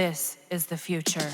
This is the future.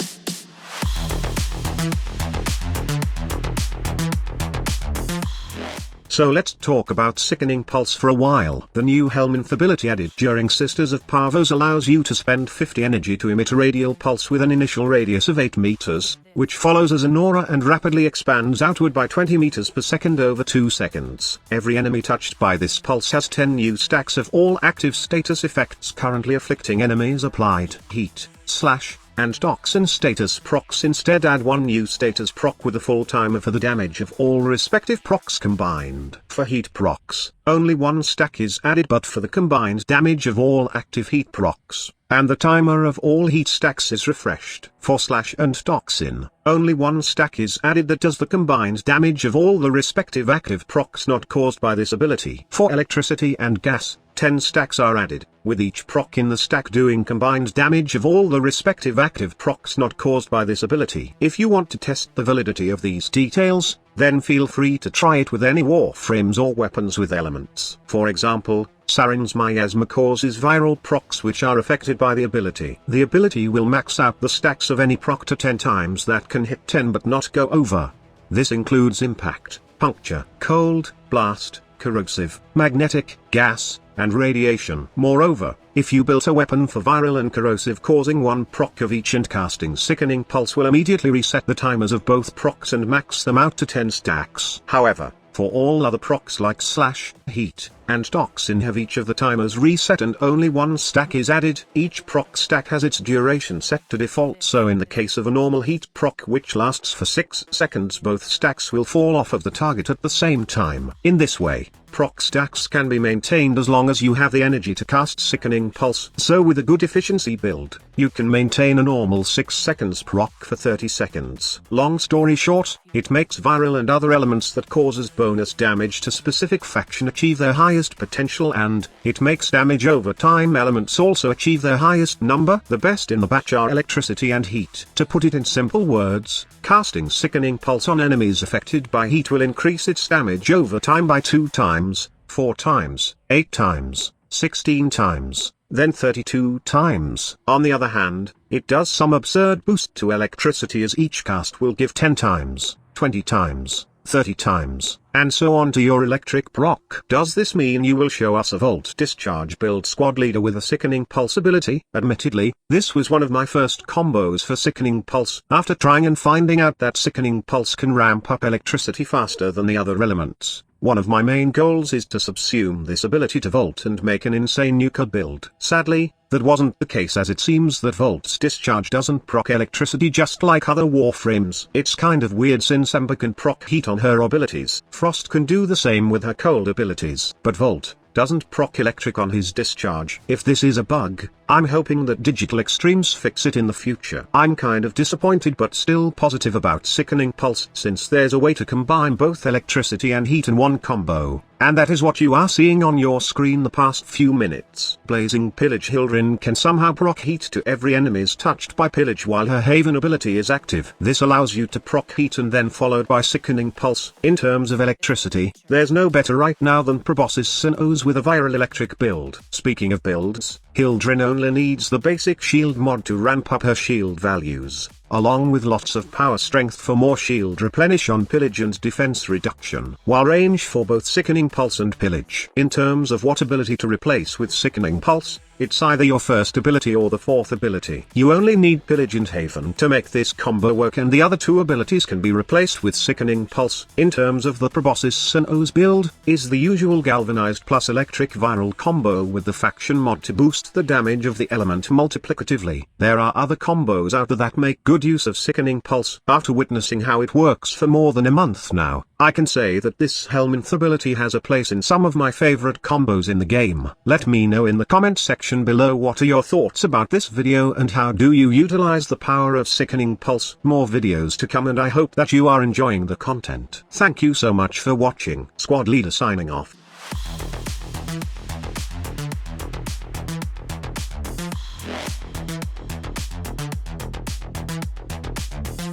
So let's talk about Sickening Pulse for a while. The new Helminth ability added during Sisters of Parvos allows you to spend 50 energy to emit a radial pulse with an initial radius of 8 meters, which follows as an aura and rapidly expands outward by 20 meters per second over 2 seconds. Every enemy touched by this pulse has 10 new stacks of all active status effects currently afflicting enemies applied. Heat, slash, and toxin status procs instead add one new status proc with a full timer for the damage of all respective procs combined. For heat procs, only one stack is added, but for the combined damage of all active heat procs, and the timer of all heat stacks is refreshed. For slash and toxin, only one stack is added that does the combined damage of all the respective active procs not caused by this ability. For electricity and gas, 10 stacks are added, with each proc in the stack doing combined damage of all the respective active procs not caused by this ability. If you want to test the validity of these details, then feel free to try it with any warframes or weapons with elements. For example, Sarin's miasma causes viral procs which are affected by the ability. The ability will max out the stacks of any proc to 10 times that can hit 10 but not go over. This includes impact, puncture, cold, blast, corrosive, magnetic, gas, and radiation. Moreover, if you built a weapon for viral and corrosive causing one proc of each and casting Sickening Pulse will immediately reset the timers of both procs and max them out to 10 stacks. However, for all other procs like slash, heat, and toxin have each of the timers reset and only one stack is added. Each proc stack has its duration set to default, so in the case of a normal heat proc which lasts for 6 seconds, both stacks will fall off of the target at the same time. In this way, proc stacks can be maintained as long as you have the energy to cast Sickening Pulse. So with a good efficiency build, you can maintain a normal 6 seconds proc for 30 seconds. Long story short, it makes viral and other elements that causes bonus damage to specific faction achieve their highest potential, and it makes damage over time elements also achieve their highest number. The best in the batch are electricity and heat. To put it in simple words, casting Sickening Pulse on enemies affected by heat will increase its damage over time by 2 times, 4 times, 8 times, 16 times, then 32 times. On the other hand, it does some absurd boost to electricity as each cast will give 10 times, 20 times, 30 times, and so on to your electric proc. Does this mean you will show us a Volt Discharge build squad leader with a Sickening Pulse ability? Admittedly, this was one of my first combos for Sickening Pulse. After trying and finding out that Sickening Pulse can ramp up electricity faster than the other elements, one of my main goals is to subsume this ability to Volt and make an insane nuker build. Sadly, that wasn't the case, as it seems that Volt's Discharge doesn't proc electricity just like other warframes. It's kind of weird since Ember can proc heat on her abilities. Frost can do the same with her cold abilities. But Volt doesn't proc electric on his discharge. If this is a bug, I'm hoping that Digital Extremes fix it in the future. I'm kind of disappointed but still positive about Sickening Pulse since there's a way to combine both electricity and heat in one combo. And that is what you are seeing on your screen the past few minutes. Blazing Pillage Hildrin can somehow proc heat to every enemies touched by Pillage while her Haven ability is active. This allows you to proc heat and then followed by Sickening Pulse. In terms of electricity, there's no better right now than Proboscis Sinnoh's with a viral electric build. Speaking of builds, Hildrin only needs the basic shield mod to ramp up her shield values, along with lots of power strength for more shield replenish on Pillage and defense reduction, while range for both Sickening Pulse and Pillage. In terms of what ability to replace with Sickening Pulse, it's either your first ability or the fourth ability. You only need Pillage and Haven to make this combo work, and the other 2 abilities can be replaced with Sickening Pulse. In terms of the Proboscis Sinnoh's build, is the usual Galvanized plus Electric viral combo with the faction mod to boost the damage of the element multiplicatively. There are other combos out there that make good use of Sickening Pulse. After witnessing how it works for more than a month now, I can say that this Helminth ability has a place in some of my favorite combos in the game. Let me know in the comment section below what are your thoughts about this video and how do you utilize the power of Sickening Pulse. More videos to come, and I hope that you are enjoying the content. Thank you so much for watching. Squad Leader signing off.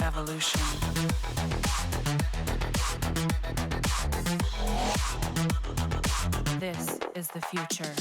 Evolution. This is the future.